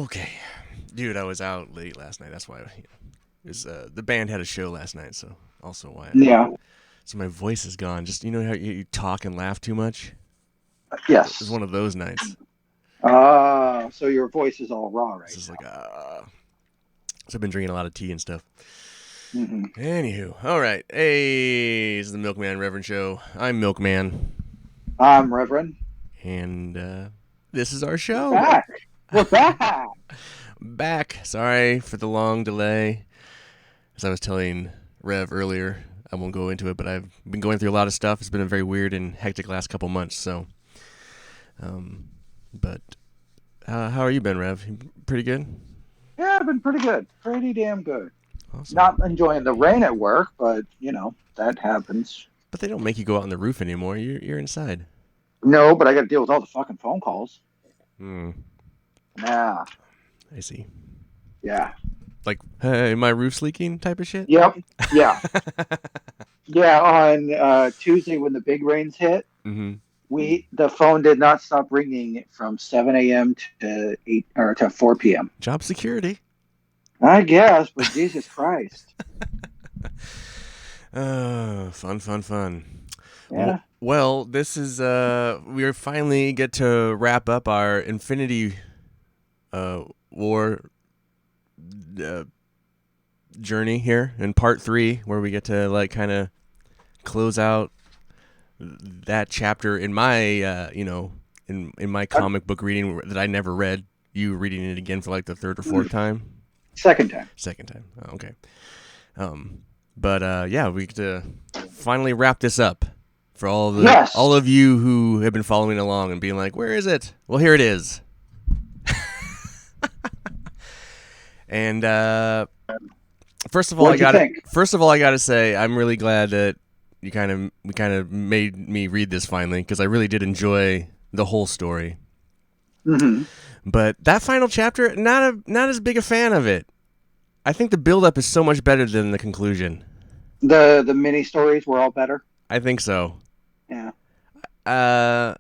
Okay, dude, I was out late last night. That's why the band had a show last night, so also why. Yeah. So my voice is gone. Just how you talk and laugh too much. It was Yes. one of those nights. So your voice is all raw It's right just like now. So I've been drinking a lot of tea and stuff. Hmm. Anywho, all right. Hey, this is the MilkMan Reverend Show. I'm Milkman, Reverend. and this is our We're show. back. We're back. Back. Sorry for the long delay. As I was telling Rev earlier, I won't go into it, but I've been going through a lot of stuff. It's been a very weird and hectic last couple months. So, but how are you been, Rev? You pretty good. Yeah, I've been pretty good. Pretty damn good. Awesome. Not enjoying the rain at work, but that happens. But they don't make you go out on the roof anymore. You're inside. No, but I got to deal with all the fucking phone calls. Hmm. Yeah. I see. Yeah. Like, hey, my roof's leaking type of shit. Yep. Yeah. Yeah. On Tuesday when the big rains hit, Mm-hmm. the phone did not stop ringing from 7 a.m. to 8 or to 4 p.m. Job security. I guess, but Jesus Christ. Fun, fun, fun. Yeah. Well, this is we finally get to wrap up our Infinity War uh, journey here in part 3, where we get to like kind of close out that chapter in my in my comic book reading that I never read. You reading it again for like the third or fourth time. Second time. Second time. Oh, okay. But yeah, we get to finally wrap this up for Yes. all of you who have been following along and being like, "Where is it?" Well, here it is. And first of all, What'd you think? I got to say I'm really glad that we kind of made me read this finally, because I really did enjoy the whole story. Hmm. But that final chapter, not as big a fan of it. I think the build up is so much better than the conclusion. The mini stories were all better. I think so. Yeah. Uh,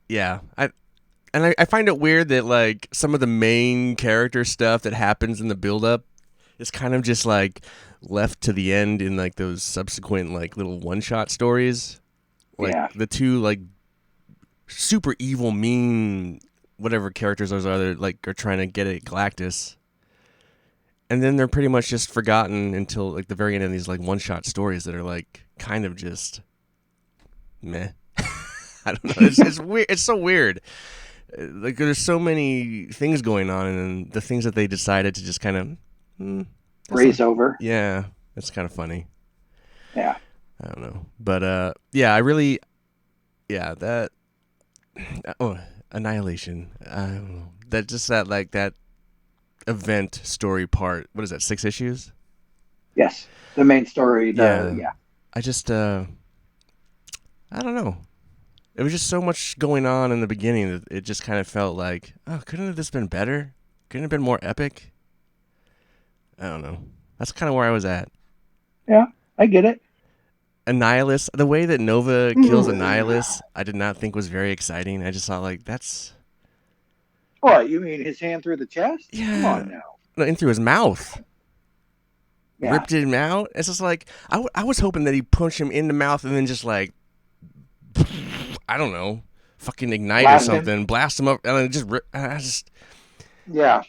yeah. I find it weird that like some of the main character stuff that happens in the build up is kind of just like left to the end in like those subsequent like little one shot stories. Like Yeah. the two like super evil, mean, whatever characters those are, that like are trying to get at Galactus. And then they're pretty much just forgotten until like the very end of these like one shot stories that are like kind of just meh. I don't know. It's weird. It's so weird. Like there's so many things going on, and the things that they decided to just kind of Raise over. yeah, it's kind of funny. Yeah. I don't know, but yeah, I really, yeah, that Annihilation. I don't know. That just that event story part. What is that? 6 issues? Yes. The main story. Yeah. Yeah. I just I don't know. It was just so much going on in the beginning that it just kind of felt like, oh, couldn't have this been better? Couldn't it have been more epic? I don't know. That's kind of where I was at. Yeah. I get it. Annihilus, the way that Nova kills Annihilus, I did not think was very exciting. I just thought like that's What, you mean his hand through the chest? Come yeah, on now. no, in through his mouth, Yeah. ripped him out. It's just like I was hoping that he punched him in the mouth and then just like I don't know, fucking ignite or Blast him. something, blast him up, and then just I just Yeah.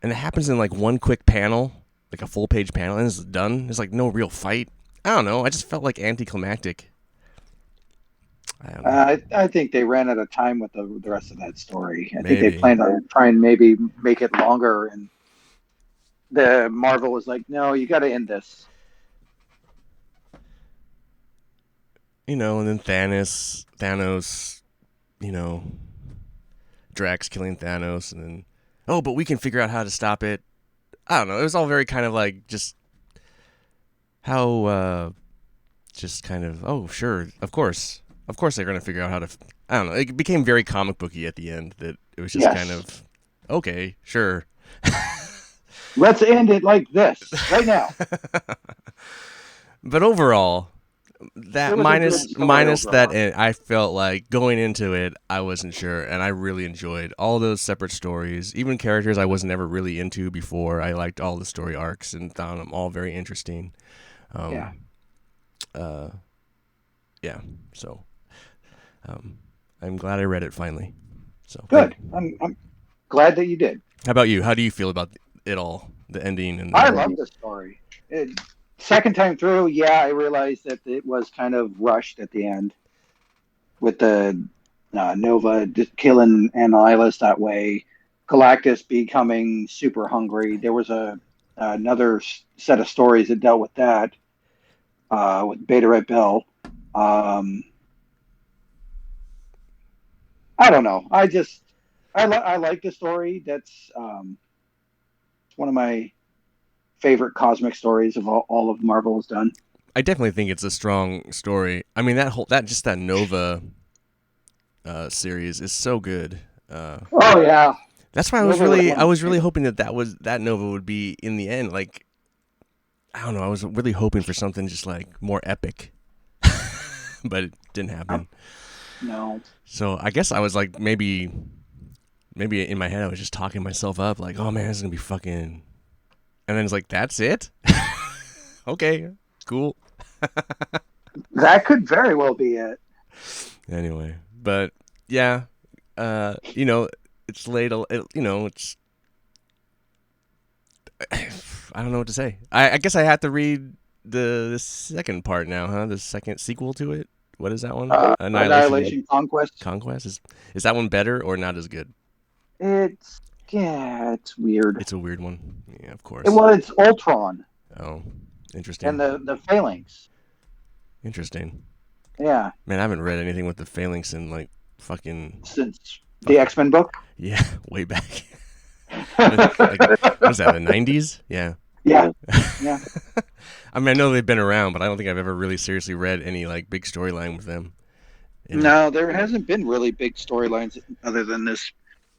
and it happens in like one quick panel, like a full page panel, and it's done. There's like no real fight. I don't know. I just felt like anticlimactic. I don't know. I think they ran out of time with the rest of that story. I think they Maybe. planned on trying maybe make it longer, and the Marvel was like, "No, you got to end this." And then Thanos, you know, Drax killing Thanos, and then, oh, but we can figure out how to stop it. I don't know. It was all very kind of like just how, just kind of, oh, sure, of course they're gonna figure out how to. I don't know. It became very comic booky at the end. That it was just kind Yes. of, okay, sure. Let's end it like this right now. But overall, that It was a good story minus that overall. end, I felt like going into it, I wasn't sure, and I really enjoyed all those separate stories, even characters I was never really into before. I liked all the story arcs and found them all very interesting. Yeah, Um, uh, yeah, so um, I'm glad I read it finally. So thank. good. I'm glad that you did. How about you? How do you feel about it all, the ending and I the? love the story. Second time through, yeah, I realized that it was kind of rushed at the end with the Nova just killing Annihilus that way, Galactus becoming super hungry. There was another set of stories that dealt with that with Beta Red Bill. Um, I don't know. I like the story. That's one of my favorite cosmic stories of all of Marvel has done. I definitely think it's a strong story. I mean that Nova series is so good. Oh yeah, That's why Nova was one I of my was really favorites. hoping that Nova would be in the end. Like I don't know, I was really hoping for something just like more epic, but it didn't happen. No, So I guess I was like maybe in my head I was just talking myself up like, oh man, this is gonna be fucking. And then it's like that's it. Okay, cool. that could very well be it. Anyway, but yeah, it's late. It's I don't know what to say. I guess I have to read the second part now, huh? The second sequel to it. What is that one? Annihilation Annihilation Conquest. Conquest. Is that one better or not as good? It's yeah, it's weird. It's a weird one. Yeah, of It course. was Ultron Oh, and interesting. the Phalanx. Interesting. Yeah, Man, I haven't read anything with the Phalanx in like fucking since the fucking X Men book. yeah, way back. Like what is that? The '90s? Yeah. Yeah, yeah. I mean, I know they've been around, but I don't think I've ever really seriously read any like big storyline with them in it. No, there hasn't been really big storylines other than this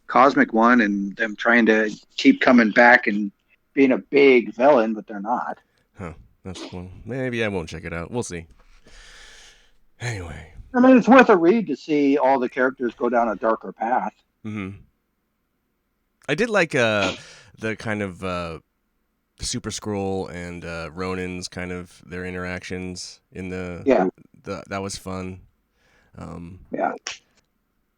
cosmic one and them trying to keep coming back and being a big villain, but they're not. Huh. That's cool. Maybe I won't check it out. We'll see. Anyway. I mean, it's worth a read to see all the characters go down a darker path. Hmm. I did like the kind of Super Scroll and Ronin's kind of their interactions in Yeah, the that was fun. Um, yeah.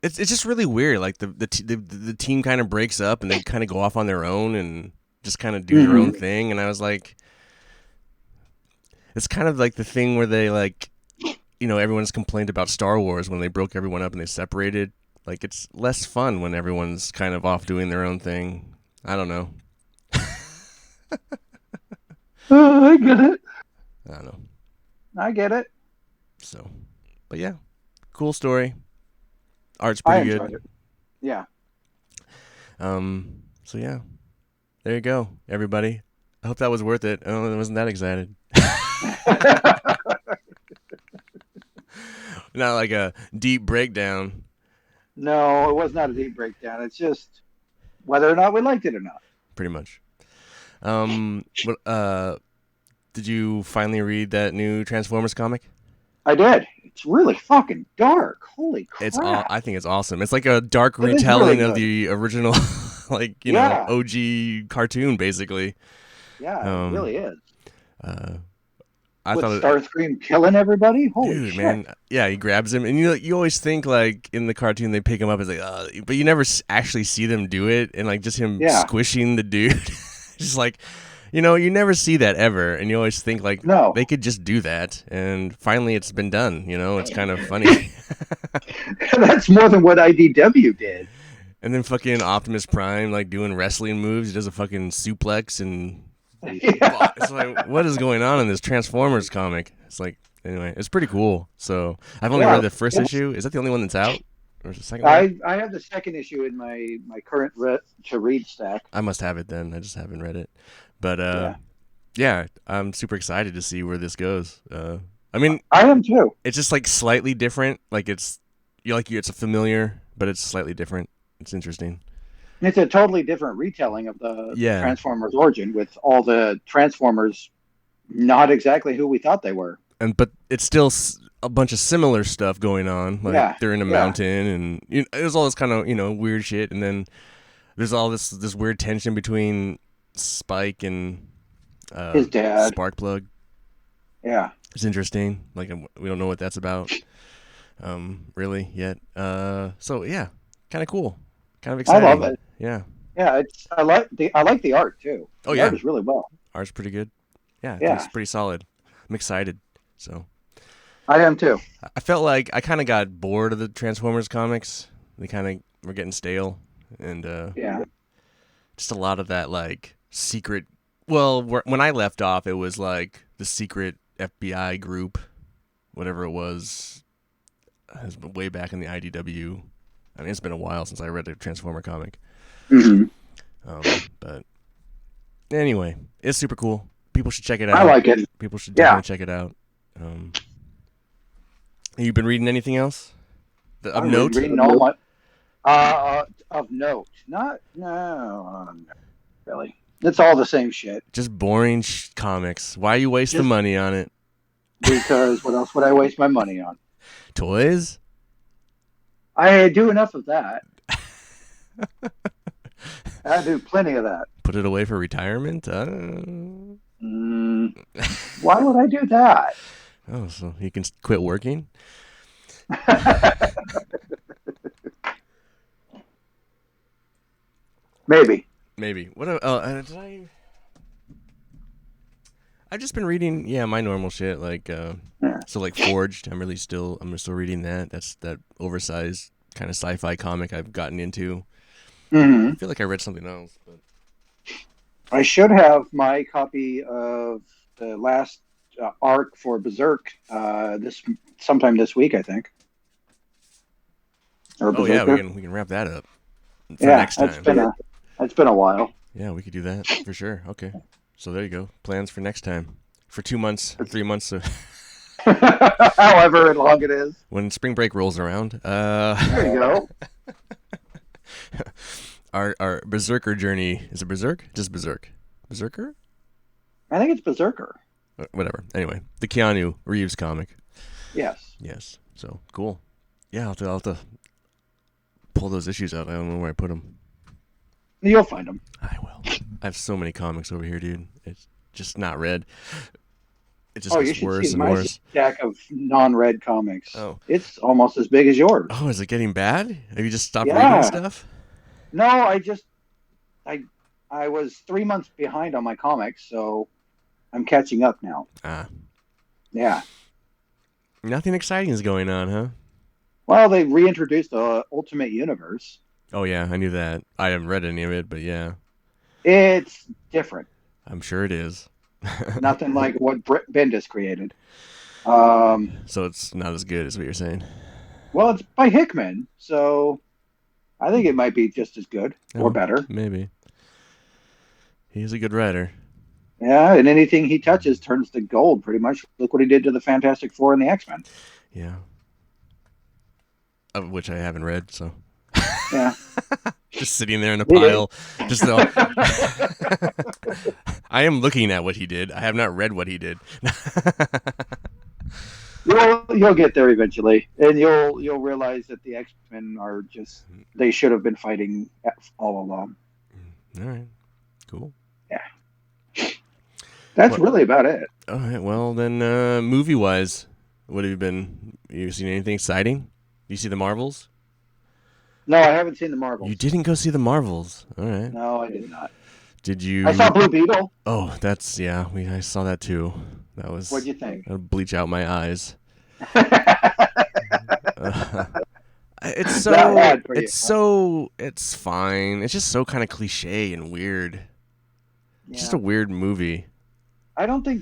it's just really weird. Like the team kind of breaks up and they kind of go off on their own and just kind of do their own Hmm. thing. And I was like, it's kind of like the thing where they like, everyone's complained about Star Wars when they broke everyone up and they separated. Like it's less fun when everyone's kind of off doing their own thing. I don't know. I get it. I don't know. I get it. So, but yeah, cool story. Art's I pretty enjoyed good. it. Yeah. So yeah, there you go, everybody. I hope that was worth it. I wasn't that excited. Not like a deep breakdown. No, it was not a deep breakdown. It's just whether or not we liked it or not. Pretty much. What did you finally read that new Transformers comic? I did. It's really fucking dark. Holy crap. I think it's awesome. It's like a dark It is really retelling of good. the original like, Yeah. OG cartoon basically. Yeah, it Um really is. uh I With thought Starscream killing everybody? Holy dude, shit. man, yeah, he grabs him, and you always think like in the cartoon they pick him up as like, but you never actually see them do it, and like just him Yeah. squishing the dude, just like, you never see that ever, and you always think like No. they could just do that, and finally it's been done. It's kind of funny. That's more than what IDW did. And then fucking Optimus Prime like doing wrestling moves, he does a fucking suplex, and Yeah. it's like, what is going on in this Transformers comic? It's like, anyway, it's pretty cool. So I've only read Yeah. the first issue. Is that the only one that's out, or is the second one? I have the second issue in my current to read stack. I must have it then. I just haven't read it. But Yeah. yeah, I'm super excited to see where this goes. I mean, I am too. it's just like slightly different. Like it's a familiar, but it's slightly different. It's interesting. It's a totally different retelling of the Yeah, Transformers origin with all the Transformers not exactly who we thought they were. but it's still a bunch of similar stuff going on. Like Yeah, they're in a yeah. mountain, and there's all this kind of weird shit, and then there's all this weird tension between Spike and His dad. Sparkplug. Yeah, It's interesting. Like we don't know what that's about, really yet. So yeah, kind of cool, kind of I love exciting. it. Yeah. Yeah, I like the art too. Oh The art yeah, is really well. art's pretty good. Yeah, it looks Yeah, pretty solid. I'm excited. So I am too. I felt like I kind of got bored of the Transformers comics. They kind of were getting stale, and Yeah. just a lot of that like secret. Well, when I left off, it was like the secret FBI group, whatever it was. Has been way back in the IDW. I mean, it's been a while since I read a Transformer comic. Hmm. But anyway, it's super cool. People should check it I out. like it. People should Yeah. definitely check it out. You been reading anything else of I'm note? reading all my of note. No, really. It's all the same shit. Just boring comics. Why are you wasting Just money on it? because what else would I waste my money on? Toys? I do enough of that. I do plenty of that. Put it away for retirement? Mm, why would I do that? Oh, so you can quit working? Maybe. Maybe. What? Did I? I've just been reading, my normal shit. Like, Yeah. so like Forged. I'm still reading that. That's that oversized kind of sci-fi comic I've gotten into. Hmm. I feel like I read something else, but I should have my copy of the last arc for Berserk this sometime this week, I think. Or oh yeah, Berserker. we can wrap that up for Yeah, next time. that's been a while. Yeah, we could do that for sure. Okay, so there you go. Plans for next time. For 2 months, 3 months, However long it is. when spring break rolls around. There you go. Our Berserker journey is it Berserk? Just Berserker? I think it's Berserker. Whatever. Anyway, the Keanu Reeves comic. Yes. Yes. So cool. Yeah, I'll have to pull those issues out. I don't know where I put them. You'll find them. I will. I have so many comics over here, dude. It's just not read. It just Oh, you gets should worse see and my worse. stack of non-read comics. Oh. It's almost as big as yours. Oh, is it getting bad? Have you just stopped Yeah. reading stuff? No, I was 3 months behind on my comics, so I'm catching up now. Ah. Yeah. Nothing exciting is going on, huh? Well, they reintroduced the Ultimate Universe. Oh yeah, I knew that. I haven't read any of it, but yeah, It's different. I'm sure it is. Nothing like what Bendis created. Well, So it's not as good as what you're saying. it's by Hickman, so I think it might be just as good or Oh, better. maybe. He's a good writer. Yeah, and anything he touches turns to gold, pretty much. Look what he did to the Fantastic Four and the X-Men. Yeah. Of which I haven't read, so. Yeah. Just sitting there in a He did. pile. Just I am looking at what he did. I have not read what he did. You'll get there eventually, and you'll realize that the X-Men are just they should have been fighting all along. All right. Cool. That's Well- really about it. All right. Well, then, movie-wise, what have you been? You seen anything exciting? You see the Marvels? No, I haven't seen the Marvels. You didn't go see the Marvels. All right. No, I did not. Did you? I saw Blue Beetle. Oh, that's yeah. I saw that too. That was. What'd you think? That'll bleach out my eyes. It's so. Not bad for you, It's so. It's fine. It's just so kind of cliche and weird. It's just a weird movie. I don't think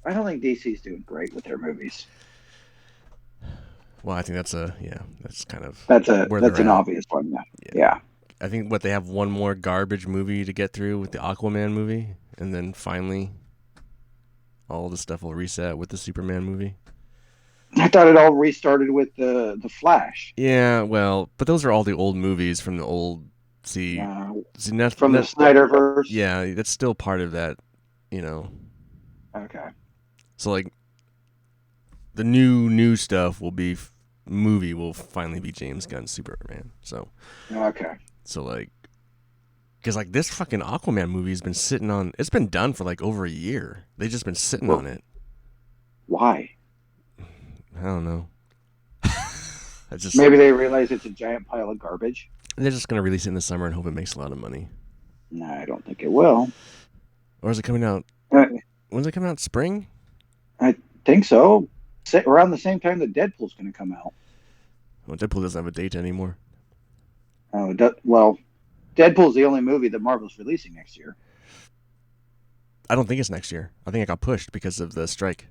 DC's doing great with their movies. Well, I think that's kind of. That's where an they're at. obvious one. Yeah. I think they have one more garbage movie to get through with the Aquaman movie, and then finally, all the stuff will reset with the Superman movie. I thought it all restarted with the Flash. Yeah, well, but those are all the old movies from the old. See, From the Snyderverse. Yeah, that's still part of that, Okay. So like, the new stuff will be movie will finally be James Gunn's Superman. Okay. So like, because like this fucking Aquaman movie has been sitting on. It's been done for like over a year. They've just been sitting Well, on it. why? I don't know. I just Maybe they realize it's a giant pile of garbage. they're just gonna release it in the summer and hope it makes a lot of money. No, I don't think it will. Or is it coming out? Uh, When's it coming out? Spring? I think so. Around the same time that Deadpool's going to come out. Well, Deadpool doesn't have a date anymore. Oh, well, Deadpool's the only movie that Marvel's releasing next year. I don't think it's next year. I think it got pushed because of the strike.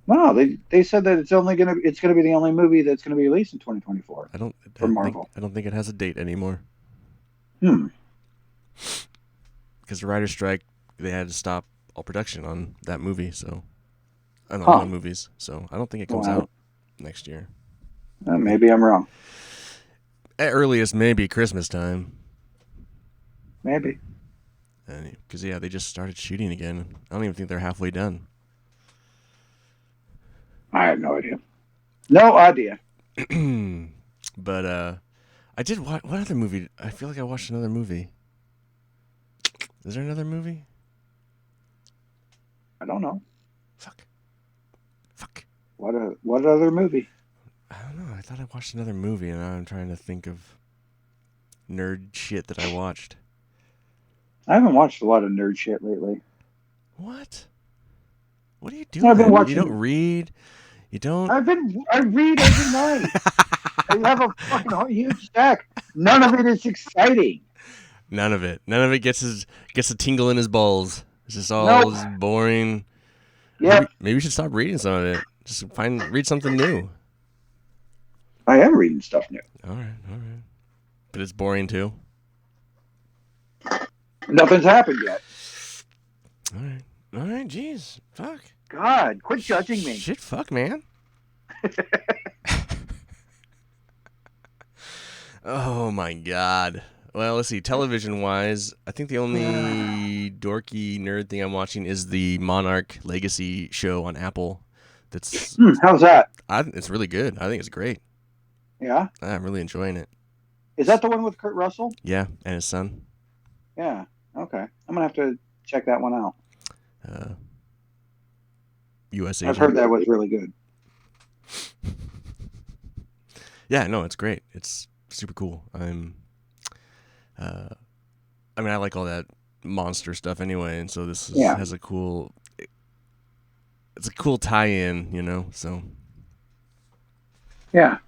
No, they said that it's gonna be the only movie that's gonna be released in 2024 for Marvel. I don't think it has a date anymore. Hmm. Because the writer's strike, they had to stop all production on that movie. So, I don't know, all movies. So I don't think it comes out next year. Maybe I'm wrong. At earliest, maybe Christmas time. Maybe. Because they just started shooting again. I don't even think they're halfway done. I have no idea. No idea. But I did watch what other movie? I feel like I watched another movie. Is there another movie? I don't know. Fuck. What other movie? I don't know. I thought I watched another movie, and now I'm trying to think of nerd shit that I watched. I haven't watched a lot of nerd shit lately. What? What are you doing? I've been watching. You don't read. You don't. I read every night. I have a fucking huge stack. None of it is exciting. None of it gets a tingle in his balls. It's just all boring. Yeah. Maybe you should stop reading some of it. Just read something new. I am reading stuff new. All right. But it's boring too. Nothing's happened yet. All right. Jeez, fuck. God, quit judging me. Shit, fuck, man. Oh my god. Well, let's see. Television-wise, I think the only dorky nerd thing I'm watching is the Monarch Legacy show on Apple. That's how's that? It's really good. I think it's great. Yeah? I'm really enjoying it. Is that the one with Kurt Russell? Yeah, and his son. Yeah. Okay. I'm gonna have to check that one out. U.S. I've heard that was really good. Yeah, no, it's great. It's super cool. I mean, I like all that monster stuff anyway, and so this has a cool. It's a cool tie-in, you know. So. Yeah.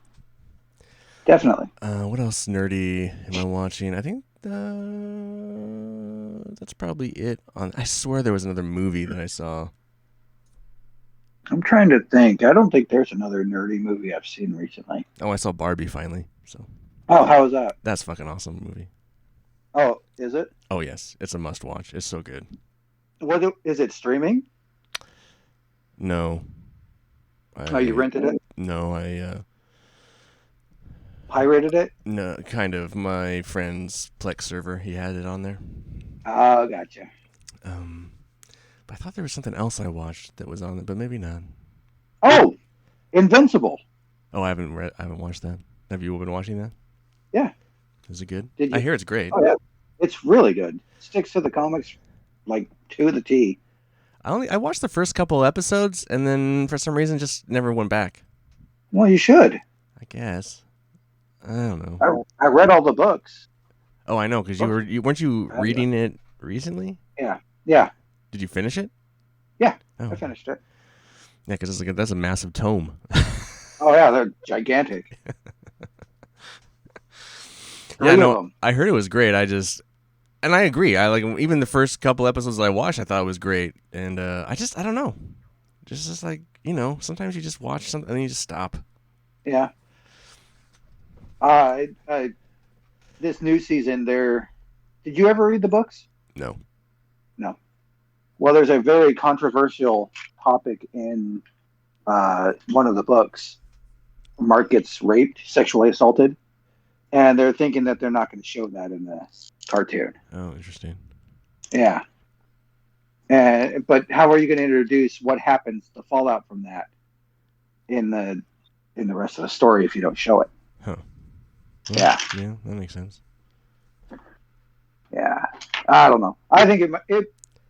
Definitely. What else nerdy am I watching? I think that's probably it. I swear there was another movie that I saw. I'm trying to think. I don't think there's another nerdy movie I've seen recently. Oh, I saw Barbie finally. So. Oh, how was that? That's a fucking awesome movie. Oh, is it? Oh yes, it's a must-watch. It's so good. Is it streaming? No. You rented it? No, I pirated it? No, kind of. My friend's Plex server, he had it on there. Oh, gotcha. But I thought there was something else I watched that was on there, but maybe not. Oh, Invincible. Oh, I haven't watched that. Have you been watching that? Yeah. Is it good? I hear it's great. Oh yeah, it's really good. Sticks to the comics like to the T. I watched the first couple episodes and then for some reason just never went back. Well, you should. I guess. I don't know. I read all the books. Oh, I know, because weren't you reading it recently? Yeah. Did you finish it? Yeah, I finished it. Yeah, because that's a massive tome. Oh yeah, they're gigantic. Yeah, no, I heard it was great. And I agree. I like even the first couple episodes I watched. I thought it was great, and I don't know, just like sometimes you just watch something and then you just stop. Yeah. This new season, did you ever read the books? No. Well, there's a very controversial topic in one of the books. Mark gets raped, sexually assaulted. And they're thinking that they're not going to show that in the cartoon. Oh, interesting. Yeah. But how are you going to introduce what happens, the fallout from that, in the rest of the story if you don't show it. Huh. Well, Yeah. Yeah, that makes sense. Yeah. I don't know. I think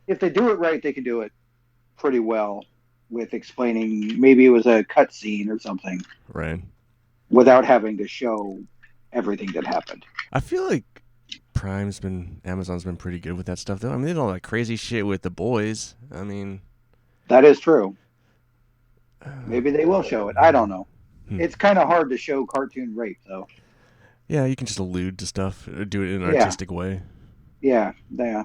if they do it right, they can do it pretty well with explaining. Maybe it was a cutscene or something Right. without having to show everything that happened. I feel like Amazon's been pretty good with that stuff though. I mean, they did all that crazy shit with The Boys. I mean, That is true. Maybe they will show it. I don't know. Hmm. It's kind of hard to show cartoon rape, though. Yeah, you can just allude to stuff, do it in an Yeah. artistic way. Yeah. Yeah.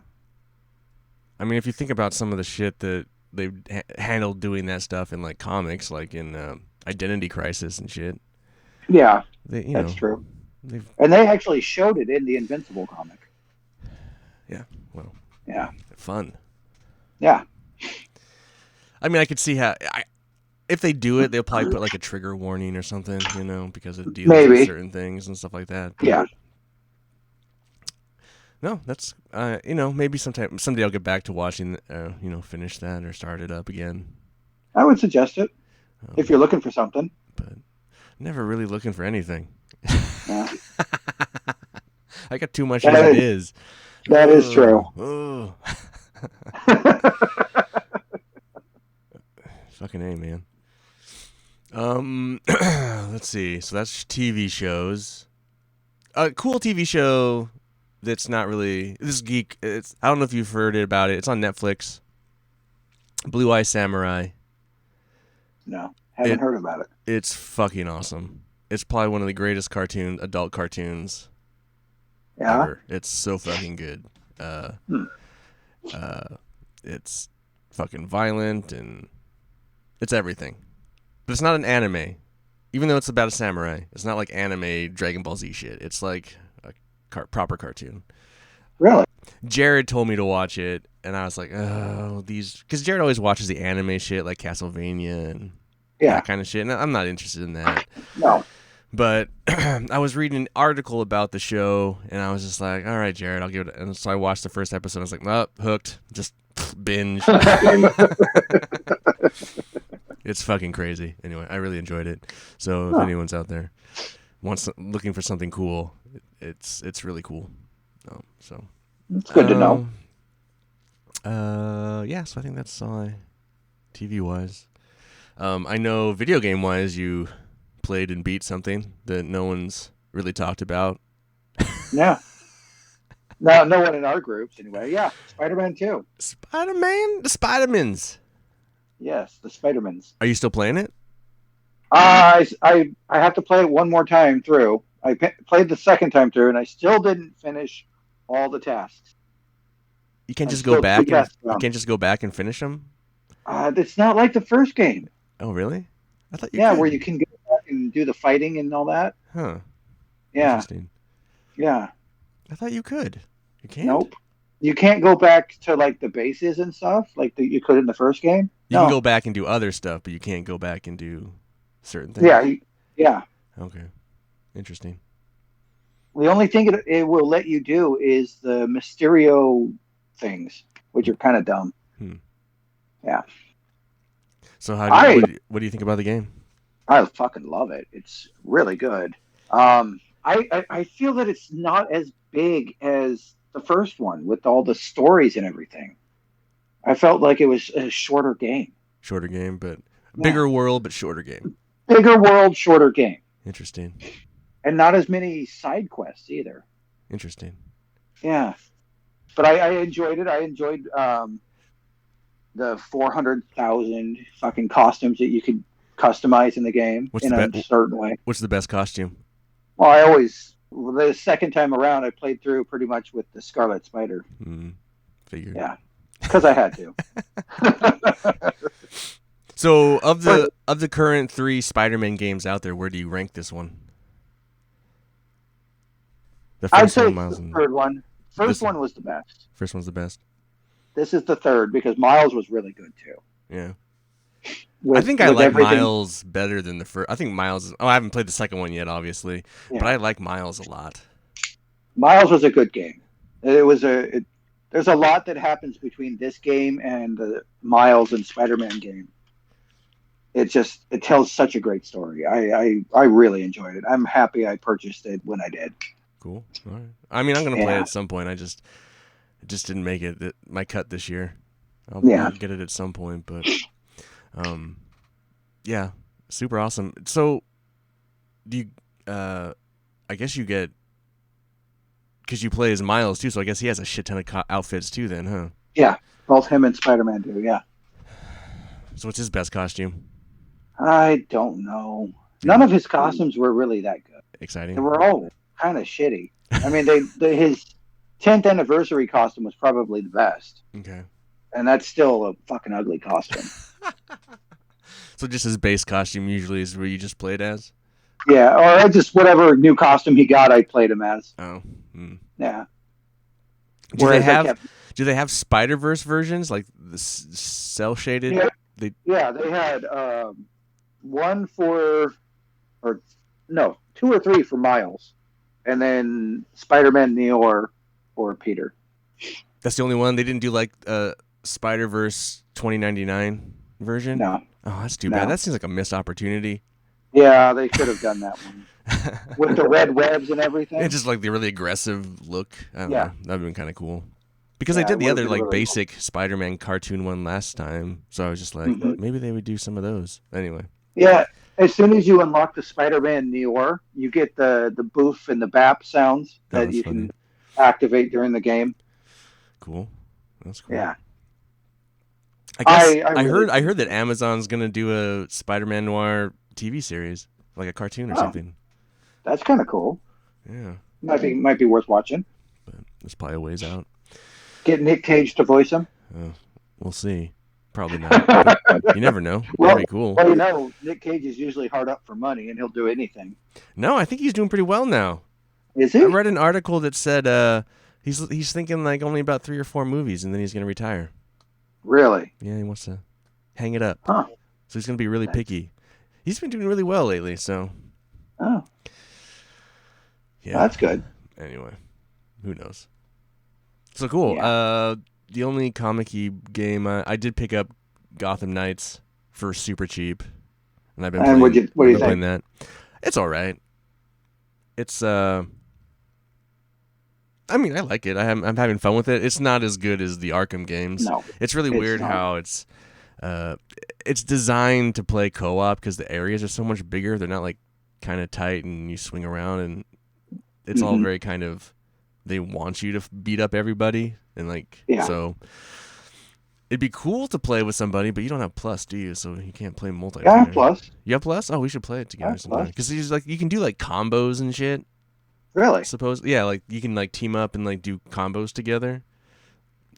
I mean, if you think about some of the shit that they've handled doing that stuff in like comics, like in Identity Crisis and shit. Yeah. They, That's true. They've, And they actually showed it in the Invincible comic. yeah. Well. Yeah. Fun. Yeah. I mean, I could see how. If they do it, they'll probably put like a trigger warning or something, because it deals with certain things and stuff like that. But Yeah. No, that's maybe someday I'll get back to watching, finish that or start it up again. I would suggest it if you're looking for something. But never really looking for anything. Yeah. I got too much as it is. That is true. Oh. Fucking A, man. Let's see. So that's TV shows. A cool TV show that's not really this geek. I don't know if you've heard about it. It's on Netflix. Blue Eye Samurai. No, haven't heard about it. It's fucking awesome. It's probably one of the greatest adult cartoons ever. It's so fucking good. It's fucking violent and it's everything. But it's not an anime. Even though it's about a samurai, it's not like anime Dragon Ball Z shit. It's like a proper cartoon. Really? Jared told me to watch it, and I was like, oh, these... Because Jared always watches the anime shit, like Castlevania and that kind of shit, and I'm not interested in that. No. But I was reading an article about the show, and I was just like, all right, Jared, I'll give it... And so I watched the first episode, I was like, oh, hooked. Just binge. It's fucking crazy. Anyway, I really enjoyed it. So if anyone's out there looking for something cool, it's really cool. So it's good to know. Yeah. So I think that's all TV wise. I know video game wise, you played and beat something that no one's really talked about. Yeah. No one in our groups anyway. Yeah, Spider-Man 2. Spider-Man? The Spider-Mans. Yes, the Spider-Mans. Are you still playing it? I have to play it one more time through. I played the second time through, and I still didn't finish all the tasks. You can't just go back. You can't just go back and finish them. It's not like the first game. Oh, really? I thought you. Yeah, could. where you can go back and do the fighting and all that. Huh. Yeah. Interesting. Yeah. I thought you could. You can't. Nope. You can't go back to like the bases and stuff like you could in the first game. You can go back and do other stuff, but you can't go back and do certain things. Yeah. Yeah. Okay. Interesting. The only thing it will let you do is the Mysterio things, which are kind of dumb. Yeah. So what do you think about the game? I fucking love it. It's really good. I feel that it's not as big as the first one with all the stories and everything. I felt like it was a shorter game. Shorter game, but bigger world, but shorter game. Bigger world, shorter game. Interesting. And not as many side quests either. Interesting. Yeah. But I enjoyed it. I enjoyed the 400,000 fucking costumes that you could customize in the game in a certain way. What's the best costume? Well, the second time around, I played through pretty much with the Scarlet Spider. Figured. Yeah, because I had to. So, of the current 3 Spider-Man games out there, where do you rank this one? The first I'd say one, the third one. First one was the best. First one's the best. This is the third because Miles was really good too. Yeah. I think I like Miles better than the first. I think Miles. I haven't played the second one yet, obviously, but I like Miles a lot. Miles was a good game. There's a lot that happens between this game and the Miles and Spider-Man game. it tells such a great story. I really enjoyed it. I'm happy I purchased it when I did. Cool. All right. I mean, I'm gonna play it Yeah, at some point. It just didn't make my cut this year. I'll yeah. get it at some point, but um, yeah, super awesome. So do you? I guess you get because you play as Miles too. So I guess he has a shit ton of outfits too. Then, huh? Yeah, both him and Spider-Man do. Yeah, So what's his best costume? I don't know. None Yeah, of his costumes were really that good. They exciting. were all kind of shitty. I mean, his 10th anniversary costume was probably the best, Okay. and that's still a fucking ugly costume. So just his base costume usually is where you just played as. Yeah, or I just whatever new costume he got, I played him as. Oh. Hmm. Yeah. Do they Whereas I have kept. Do they have Spider Verse versions like the cell shaded? Yeah, They yeah, they had one for, or no, two or three for Miles, and then Spider-Man Neor for Peter. That's the only one. They didn't do like Spider Verse 2099 version. No, Oh, that's too bad. no. That seems like a missed opportunity. Yeah, they should have done that one with the red webs and It's everything. just like the really aggressive look. I don't Yeah, know. That'd been kind of cool. Because they yeah, did it the would have other been like really cool. basic Spider-Man cartoon one last time, so I was just like, Mhm. maybe they would do some of those. Anyway, Yeah, as soon as you unlock the Spider-Man Neor, you get the boof and the bap sounds oh, that that's you funny. can activate during the game. Cool. That's cool. Yeah, I guess I really I did heard that enjoy it. Amazon's gonna do a Spider-Man Noir TV series, like a cartoon or Oh, something. that's kind of cool. Yeah, Might be worth watching. but it's probably a ways out. Get Nick Cage to voice him. Uh, we'll see. Probably not, but you never know. That'd well, be cool. well, Nick Cage is usually hard up for money, and he'll do anything. No, I think he's doing pretty well now. Is I he read an article that said he's thinking like only about 3 or 4 movies and then he's gonna retire. really? Yeah, he wants to hang it up. Huh? So he's gonna be really That's, picky. He's been doing really well lately, so oh, yeah. that's good. Anyway, who knows? So cool. Yeah. The only comic-y game I did pick up Gotham Knights for super cheap, and And what do I've you been playing think? that. It's all right. It's I mean, I like it. I'm having fun with it. It's not as good as the Arkham games. No, It's really it's weird not. how uh, it's designed to play co-op because the areas are so much bigger. They're not like kind of tight and you swing around and it's all Hmm. very kind of they want you to beat up everybody and like Yeah. so it'd be cool to play with somebody, but you don't have Plus, do you? So you can't play Yeah. multiplayer. Plus, You have Plus? Oh, we should play it yeah. together sometime Plus. because like you can do like combos and shit. Really? Suppose yeah, like you can like team up and like do combos together.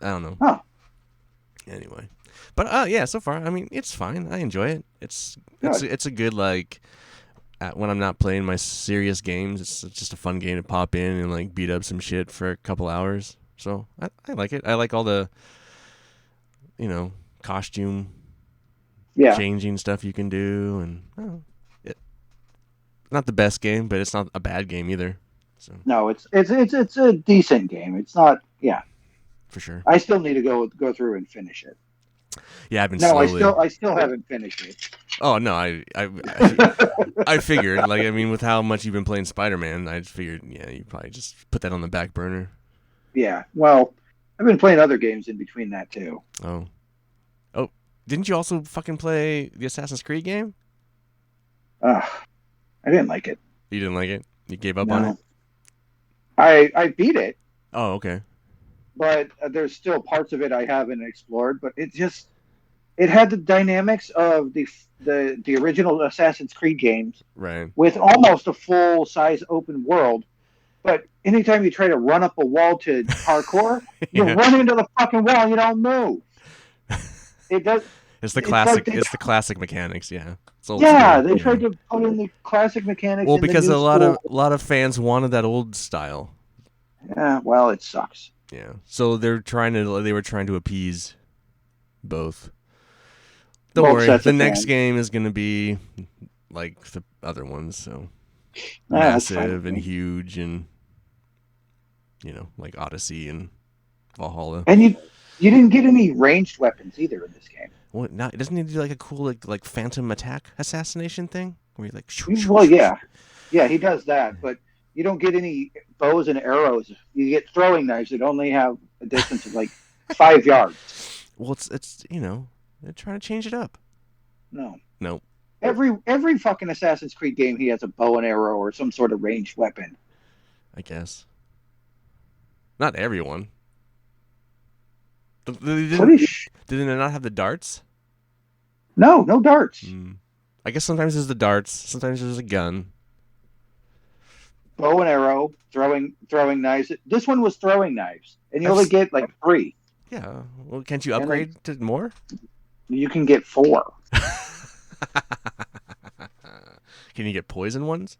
I don't know. Huh? Anyway, but yeah, so far I mean it's fine. I enjoy it. Good. It's a good like when I'm not playing my serious games. It's just a fun game to pop in and like beat up some shit for a couple hours. So I like it. I like all the costume Yeah. changing stuff you can do and it, not the best game, but it's not a bad game either. So No, it's a decent game. It's not. Yeah. for sure. I still need to go through and finish it. Yeah, I've been No, slowly. I still haven't finished it. Oh no, I figured like I mean with how much you've been playing Spider-Man, I just figured yeah you probably just put that on the back burner. Yeah. Well, I've been playing other games in between that too. Oh oh, didn't you also fucking play the Assassin's Creed game? Ugh, I didn't like it. You didn't like it? You gave up on it? No, I beat it, Oh okay. but there's still parts of it I haven't explored. But it had the dynamics of the original Assassin's Creed games Right. with almost a full size open world. But anytime you try to run up a wall to parkour, you Yeah. run into the fucking wall. You don't move. It does. It's the It's like classic. It's the classic mechanics. Yeah. It's old yeah, school. they Yeah. tried to put in the classic mechanics Well, in the because new school. a lot of fans wanted that old style. Yeah, well, it sucks. Yeah. So they were trying to appease both. Don't Both worry. sets The of next fans. game is going to be like the other ones, so That's fine massive with and me. huge and like Odyssey and Valhalla. And You didn't get any ranged weapons either in this game. What? Not doesn't he do like a cool like phantom attack assassination thing where he like shoo, shoo, Well, shoo, shoo. yeah, yeah, he does that, but you don't get any bows and arrows. You get throwing knives that only have a distance of like 5 yards. Well, it's they're trying to change it up. No. Nope. Every fucking Assassin's Creed game, he has a bow and arrow or some sort of ranged weapon. I guess not everyone. Did they not have the darts? No, no darts. I guess sometimes there's the darts. Sometimes there's a gun. Bow and arrow, throwing knives. This one was throwing knives, and you only get like 3. Yeah. Well, can't you upgrade to more? You can get 4. Can you get poison ones?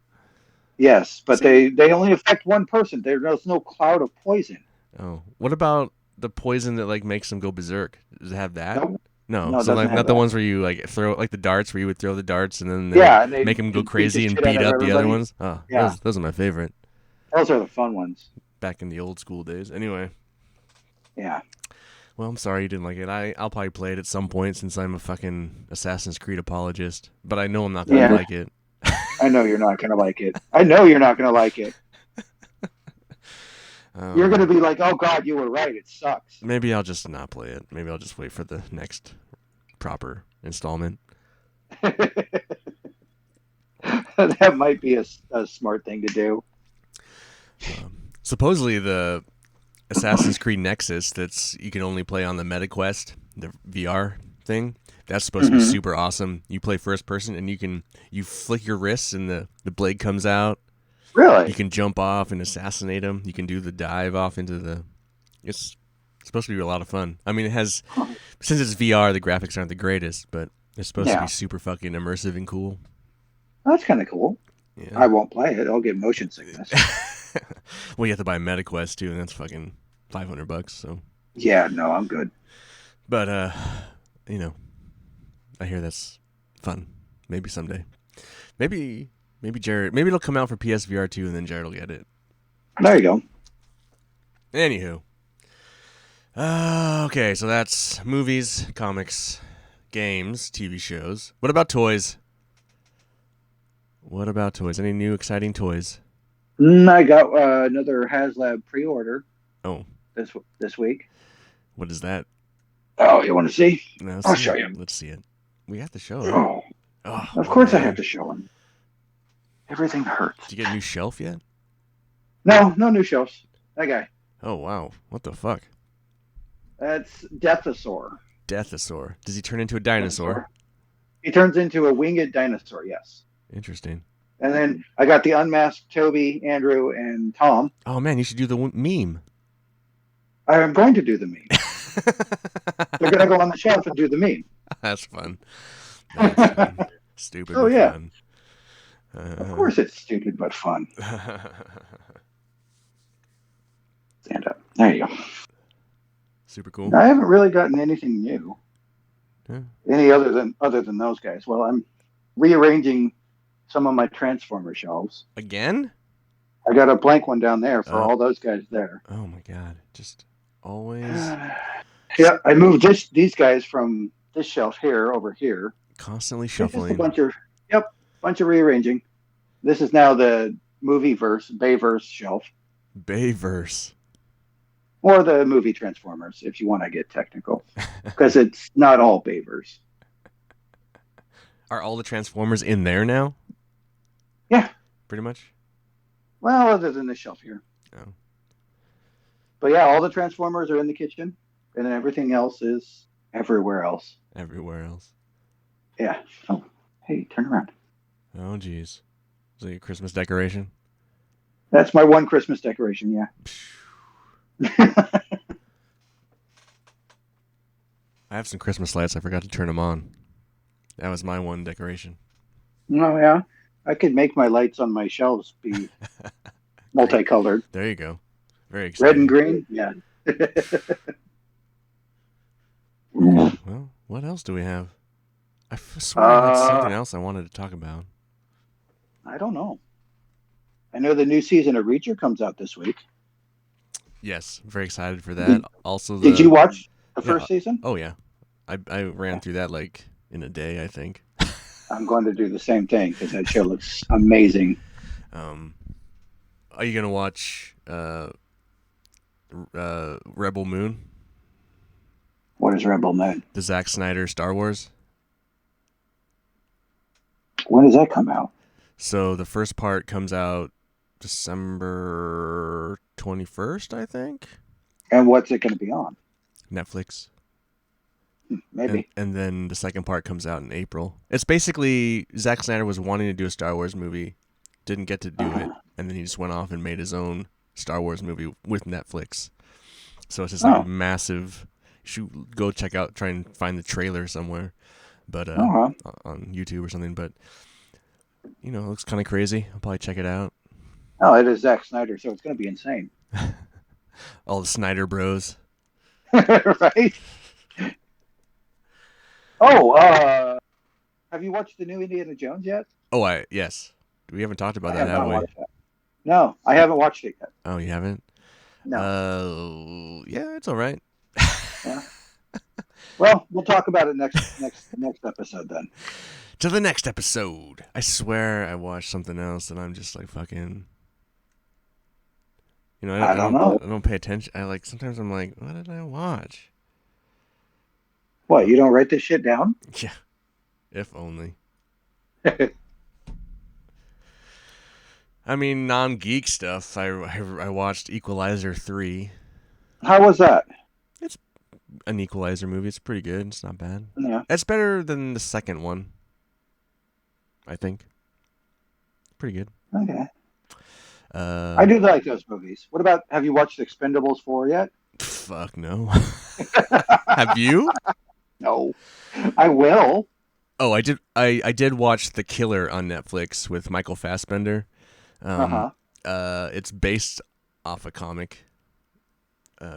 Yes, but they only affect one person. There's no cloud of poison. Oh, what about the poison that like makes them go berserk? Does it have that? Nope. No, so like not the ones where you like throw like the darts where you would throw the darts and then they make them go crazy and beat up the other ones. Oh, yeah, those are my favorite. Those are the fun ones. Back in the old school days. Anyway. Yeah. Well, I'm sorry you didn't like it. I'll probably play it at some point since I'm a fucking Assassin's Creed apologist. But I know I'm not gonna like it. I know you're not gonna like it. I know you're not gonna like it. You're gonna be like, "Oh God, you were right. It sucks." Maybe I'll just not play it. Maybe I'll just wait for the next proper installment. That might be a smart thing to do. Supposedly, the Assassin's Creed Nexus you can only play on the MetaQuest, the VR thing. That's supposed to be super awesome. You play first person and you flick your wrists and the blade comes out. Really? You can jump off and assassinate them. You can do the dive off into the. It's supposed to be a lot of fun. I mean, since it's VR, the graphics aren't the greatest, but it's supposed to be super fucking immersive and cool. That's kind of cool. Yeah. I won't play it. I'll get motion sickness. Well, you have to buy MetaQuest too, and that's fucking $500. So. Yeah, no, I'm good. But I hear that's fun. Maybe someday. Maybe Jared. Maybe it'll come out for PSVR 2, and then Jared will get it. There you go. Anywho. Okay, so that's movies, comics, games, TV shows. What about toys? Any new exciting toys? I got another HasLab pre-order. Oh. This week. What is that? Oh, you want to see? No, I'll show you. Let's see it. We have to show it. Oh, of course I have to show him. Everything hurts. Did you get a new shelf yet? No new shelves. That guy. Oh, wow. What the fuck? That's Deathosaur. Deathosaur. Does he turn into a dinosaur? He turns into a winged dinosaur, yes. Interesting. And then I got the unmasked Toby, Andrew, and Tom. Oh, man, you should do the meme. I'm going to do the meme. They're going to go on the shelf and do the meme. That's fun. That's fun. Stupid but fun. Of course it's stupid but fun. Stand up. There you go. Super cool. I haven't really gotten anything new. Yeah. Any other than those guys. Well, I'm rearranging some of my Transformer shelves. Again? I got a blank one down there for all those guys there. Oh my god. Just always. Yeah, I moved these guys from this shelf here over here. Constantly shuffling. Bunch of rearranging. This is now the Bayverse shelf. Bayverse. Or the movie Transformers, if you want to get technical. Because it's not all Bayverse. Are all the Transformers in there now? Yeah. Pretty much? Well, other than this shelf here. Oh. But yeah, all the Transformers are in the kitchen. And then everything else is everywhere else. Everywhere else. Yeah. Oh, hey, turn around. Oh, geez. Is it a Christmas decoration? That's my one Christmas decoration, yeah. I have some Christmas lights. I forgot to turn them on. That was my one decoration. Oh, yeah? I could make my lights on my shelves be multicolored. There you go. Very exciting. Red and green? Yeah. Well, what else do we have? I swear I had something else I wanted to talk about. I don't know. I know the new season of Reacher comes out this week. Yes, I'm very excited for that. Also, did you watch the The Yeah. first season? Oh yeah. I ran through that like in a day, I think. I'm going to do the same thing because that show looks amazing. Um, are you gonna watch Rebel Moon, What is Rebel Moon? the Zack Snyder Star Wars? When does that come out? So the first part comes out December 21st, I think. And what's it going to be on? Netflix. And Maybe. and then the second part comes out in April. It's basically Zack Snyder was wanting to do a Star Wars movie, didn't get to do it, Uh-huh. and then he just went off and made his own Star Wars movie with Netflix. So it's just like Oh, massive. You should go check out, try and find the trailer somewhere, but uh-huh. on YouTube or something. But it looks kind of crazy. I'll probably check it out. Oh, it is Zack Snyder, so it's going to be insane. All the Snyder Bros. Right? Oh, have you watched the new Indiana Jones yet? Oh, yes. We haven't talked about I that, have have not we? watched that. No, I haven't watched it yet. Oh, you haven't? No. Yeah, it's all right. Yeah. Well, we'll talk about it next episode then. To the next episode. I swear I watched something else and I'm just like fucking. I don't know. I don't pay attention. Sometimes I'm like, what did I watch? What, you don't write this shit down? Yeah, if only. I mean, non-geek stuff. I watched Equalizer 3. How was that? It's an Equalizer movie. It's pretty good. It's not bad. Yeah. It's better than the second one, I think. Pretty good. Okay. Uh, I do like those movies. What about, have you watched Expendables 4 yet? fuck no. Have you? No. I will. Oh, I did. I did watch The Killer on Netflix with Michael Fassbender. Um, Uh-huh. it's based off a comic,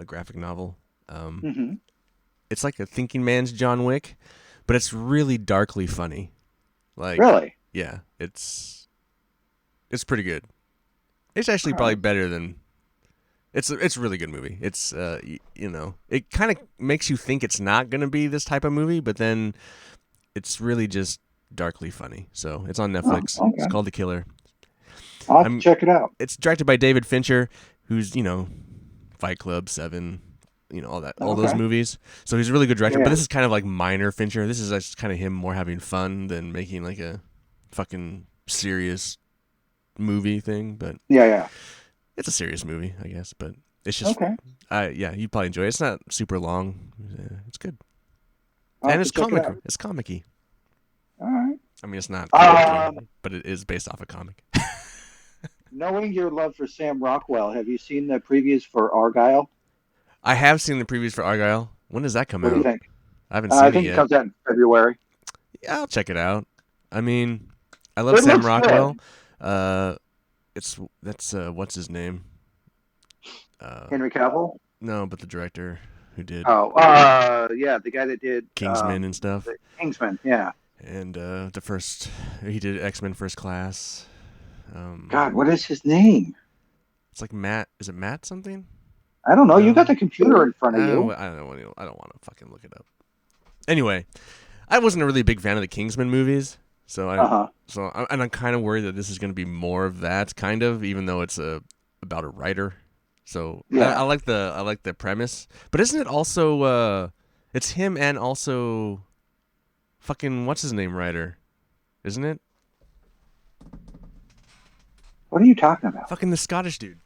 graphic novel. Hmm. It's like a thinking man's John Wick, but it's really darkly funny. Like, Really? yeah, it's pretty good. It's actually All probably right. better than. It's a really good movie. It's it kind of makes you think it's not gonna be this type of movie, but then it's really just darkly funny. So it's on Oh, Netflix. It's okay. called The Killer. I'll have to I'm. check it out. It's directed by David Fincher, who's Fight Club, Seven, all those Okay. movies. So he's a really good director. But Yeah. this is kind of like minor Fincher. This is just kind of him more having fun than making like a fucking serious movie thing. But Yeah, yeah. it's a serious movie, I guess. But it's just, Okay. yeah, you'd probably enjoy it. It's not super long. It's good, I'll and have it's to check it comic. out. It's comicky. All right. I mean, it's not Um, comicky, but it is based off a comic. Knowing your love for Sam Rockwell, have you seen the previews for Argyle? I have seen the previews for Argyle. When does that come What do you out? think? I haven't I seen it think it yet. comes out in February. Yeah, I'll check it out. I mean, I love It Sam looks Rockwell. good. That's what's his name? Uh, Henry Cavill. no, but the director who did Oh, yeah, the guy that did Kingsman and stuff, the Kingsman. Yeah. and he did X-Men First Class. God, what is his name? It's like Matt. Is it Matt something? I don't know. You got No, the computer in front of I you. don't. I don't want to fucking look it up. Anyway, I wasn't a really big fan of the Kingsman movies, so Uh huh. I'm kind of worried that this is going to be more of that kind of, even though it's about a writer. So I Yeah. like the premise, but isn't it also it's him and also fucking what's his name writer, isn't it? What are you talking about? Fucking the Scottish dude.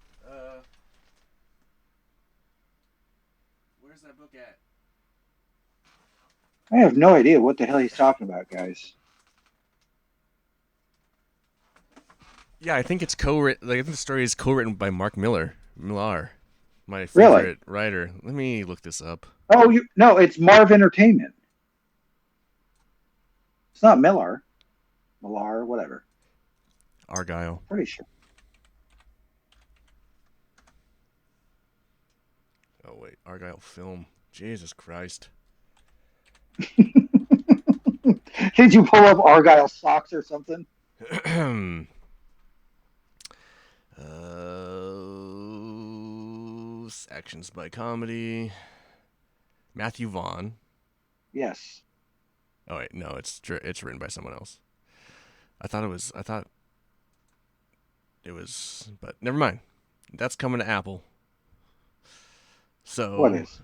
Where's that book at? I have no idea what the hell he's talking about, guys. Yeah, I think it's co-written. Like, I think the story is co-written by Mark Millar, my Really? favorite writer. Let me look this up. Oh, no, it's Marv Entertainment. It's not Millar, whatever. Argyle. Pretty sure. Oh wait, Argyle film. Jesus Christ. Did you pull up Argyle socks or something? Actions by comedy. Matthew Vaughn. Yes. Oh wait, no, it's written by someone else. I thought it was, but never mind. That's coming to Apple. What So, is?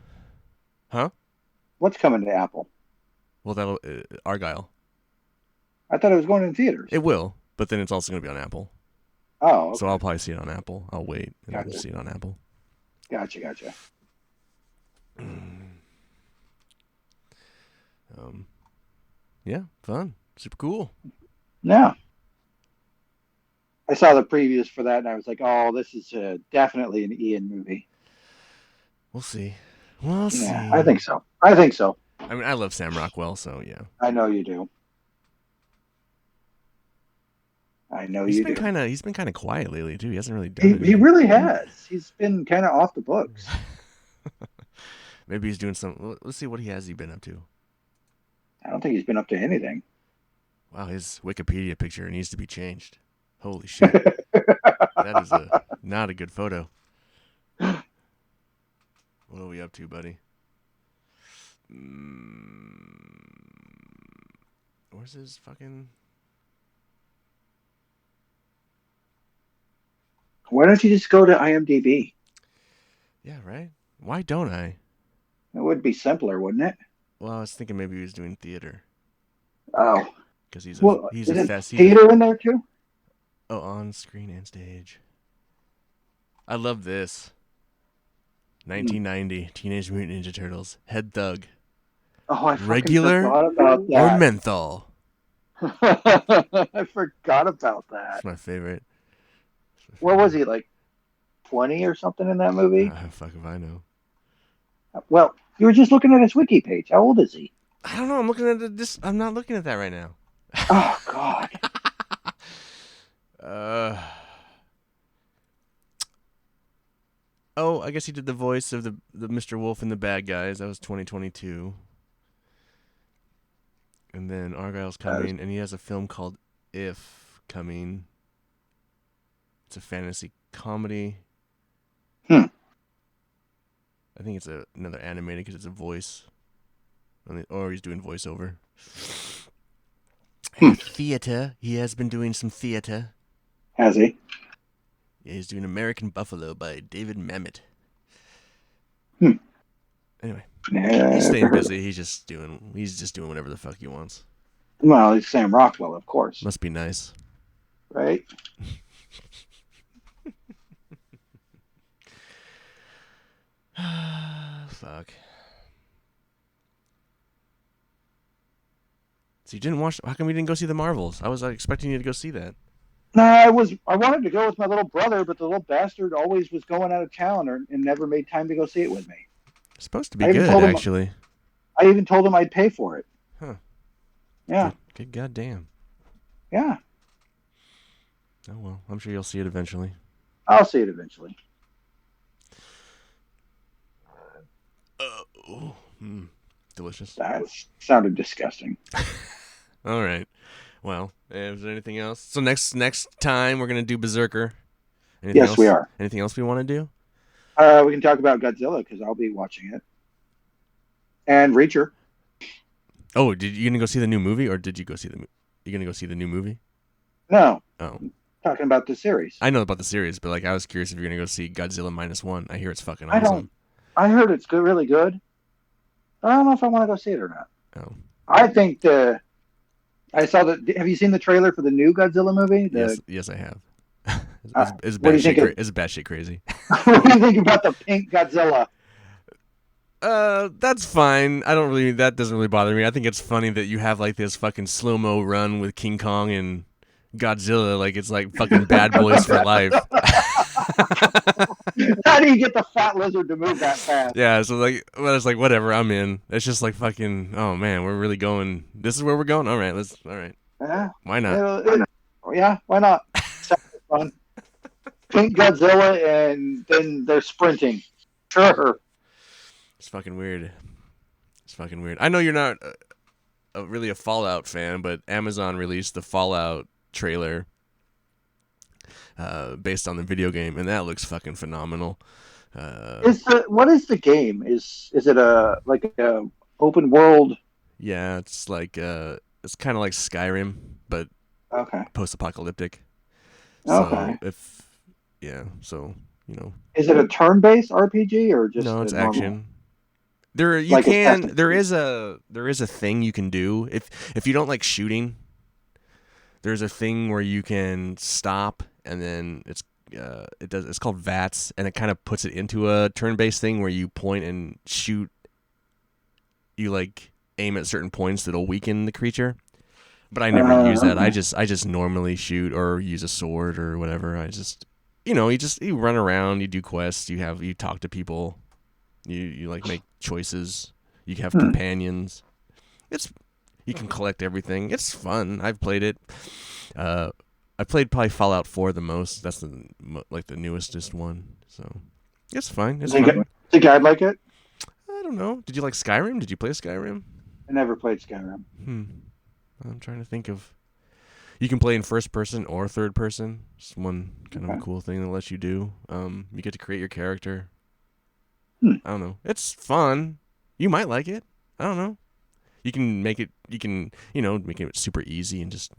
huh? What's coming to Apple? Well, that'll Argyle. I thought it was going in theaters. It will, but then it's also going to be on Apple. Oh, So okay. I'll probably see it on Apple. I'll wait and then Gotcha. see it on Apple. Gotcha. Yeah, fun, super cool. Yeah. I saw the previews for that and I was like, oh, this is definitely an Ian movie. We'll see. We'll Yeah, see. I think so. I think so. I mean, I love Sam Rockwell, so yeah. I know you do. I know He's you been do. kind of quiet lately too. He hasn't really done anything. He really has. He's been kind of off the books. Maybe he's doing some. Let's see what he been up to. I don't think he's been up to anything. Wow, his Wikipedia picture needs to be changed. Holy shit. That is not a good photo. What are we up to, buddy? Where's his fucking... Why don't you just go to IMDb? Yeah, right? Why don't I? It would be simpler, wouldn't it? Well, I was thinking maybe he was doing theater. Oh. Because he's Is a it fest. theater in there too? Oh, on screen and stage. I love this. 1990, Teenage Mutant Ninja Turtles. Head Thug. Oh, I Regular forgot about or that. menthol? I forgot about that. That's my favorite. What was he, like 20 or something in that movie? Fuck if I know. Well, you were just looking at his wiki page. How old is he? I don't know. I'm looking at this. I'm not looking at that right now. Oh God. Oh, I guess he did the voice of the Mr. Wolf and the Bad Guys. That was 2022. And then Argyle's coming, and he has a film called If coming. It's a fantasy comedy. I think it's another animated because it's a voice. Or he's doing voiceover. Theater. He has been doing some theater. Has he? Yeah, he's doing American Buffalo by David Mamet. Anyway, he's staying busy. He's just doing whatever the fuck he wants. Well, it's Sam Rockwell, of course. Must be nice, right? Fuck. So you didn't watch? How come you didn't go see the Marvels? I was expecting you to go see that. No, I wanted to go with my little brother, but the little bastard always was going out of town and never made time to go see it with me. It's supposed to be good, actually. I even told him I'd pay for it. Huh. Yeah. Good goddamn. Yeah. Oh well, I'm sure you'll see it eventually. I'll see it eventually. Delicious. That sounded disgusting. All right. Well, is there anything else? So next time we're gonna do Berserker. Anything yes, else? we are. Anything else we want to do? We can talk about Godzilla because I'll be watching it. And Reacher. Oh, you gonna go see the new movie, or did you go see the? You gonna go see the new movie? No. Oh. Talking about the series. I know about the series, but I was curious if you're gonna go see Godzilla -1. I hear it's fucking awesome. I heard it's good, really good. I don't know if I want to go see it or not. Oh. I think I saw the. Have you seen the trailer for the new Godzilla movie? Yes, I have. It's batshit crazy. What do you think about the pink Godzilla? That's fine. That doesn't really bother me. I think it's funny that you have this fucking slow-mo run with King Kong and Godzilla, it's like fucking Bad Boys for life. How do you get the fat lizard to move that fast? Yeah, so it's whatever, I'm in. It's just fucking, oh man, we're really going, this is where we're going? All right. Yeah. Why not? Yeah, why not? Sounds fun. Pink Godzilla and then they're sprinting. Sure. It's fucking weird. I know you're not really a Fallout fan, but Amazon released the Fallout trailer based on the video game, and that looks fucking phenomenal. Uh, Is the what is the game? Is it a like a open world? yeah, it's kind of like Skyrim, but Okay. post-apocalyptic. So Okay. if yeah, so you know, Is it a turn-based RPG or no, just a it's normal action. There you like can Assassin's Creed? there is a thing you can do if you don't like shooting. There's a thing where you can stop and then it's called VATS and it kind of puts it into a turn-based thing where you point and shoot. You like aim at certain points that'll weaken the creature. But I never use that. Okay. I just normally shoot or use a sword or whatever. I just you run around, you do quests, you talk to people, you like make choices. You have Hmm. companions. It's you can collect everything. It's fun. I've played it. Uh, I played probably Fallout 4 the most. That's like the newestest one. So it's fine. It's Think fun. think I'd like it? I don't know. Did you like Skyrim? Did you play Skyrim? I never played Skyrim. Hmm. I'm trying to think of. You can play in first person or third person. It's one kind of a Okay. cool thing that lets you do. You get to create your character. Hmm. I don't know. It's fun. You might like it. I don't know. You can make it. You can make it super easy and just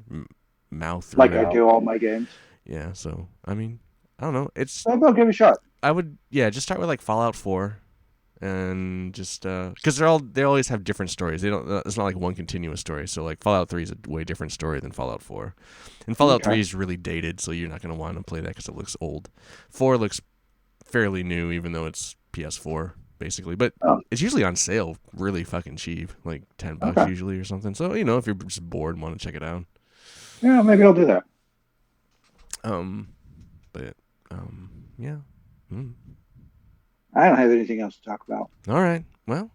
mouth through Like it. I do all my games. Yeah. So I mean, I don't know. It's Maybe I'll give it a shot. I would just start with like Fallout 4 and just because they always have different stories. They don't. It's not like one continuous story. So like Fallout 3 is a way different story than Fallout 4, and Fallout Okay. 3 is really dated, so you're not gonna want to play that because it looks old. 4 looks fairly new, even though it's PS4 basically, but Oh, it's usually on sale, really fucking cheap, like $10 okay. usually or something. So if you're just bored and want to check it out, Yeah, maybe I'll do that. um, but yeah. Mm. I don't have anything else to talk about. All right. Well,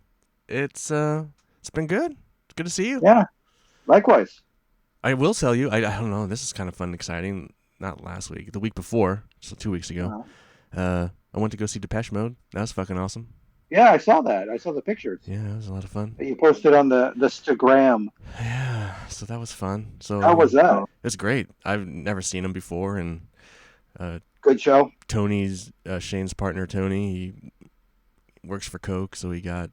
it's been good. It's good to see you. Yeah, likewise. I will tell you. I don't know. This is kind of fun and exciting. Not last week, the week before, so 2 weeks ago. Uh, I went to go see Depeche Mode. That was fucking awesome. yeah, I saw that. I saw the pictures Yeah, it was a lot of fun. that you posted on the Instagram. Yeah, so that was fun. How So was that? it's great. I've never seen him before, and uh, Good show. Tony's Shane's partner Tony. He works for Coke, so he got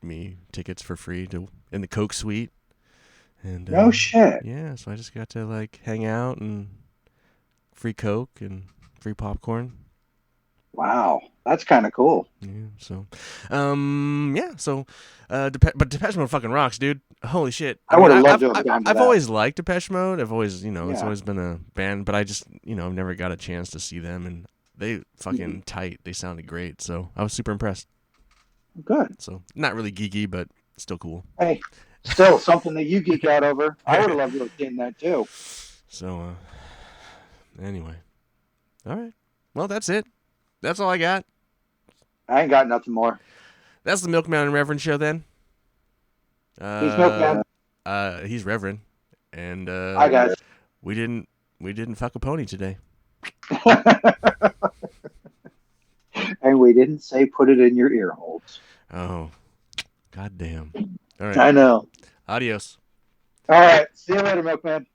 me tickets for free to in the Coke suite, and No shit. yeah, so I just got to like hang out and free Coke and free popcorn. Wow, that's kind of cool. Yeah, so, yeah, so, but Depeche Mode fucking rocks, dude. Holy shit! I I mean, would have loved to have gone to I've that. always liked Depeche Mode. I've always, it's Yeah. always been a band, but I just, I've never got a chance to see them, and they Mhm. fucking tight. They sounded great, so I was super impressed. Good. So, not really geeky, but still cool. Hey, still something that you geek out over. I would have loved to have seen that too. So, anyway, all right. Well, that's it. That's all I got. I ain't got nothing more. That's the MilkMan Reverend show then. He's Milkman. He's Reverend, and Hi guys. we didn't fuck a pony today. And we didn't say put it in your ear holes. Oh, goddamn! All right, I know. adios. All right. See you later, Milkman.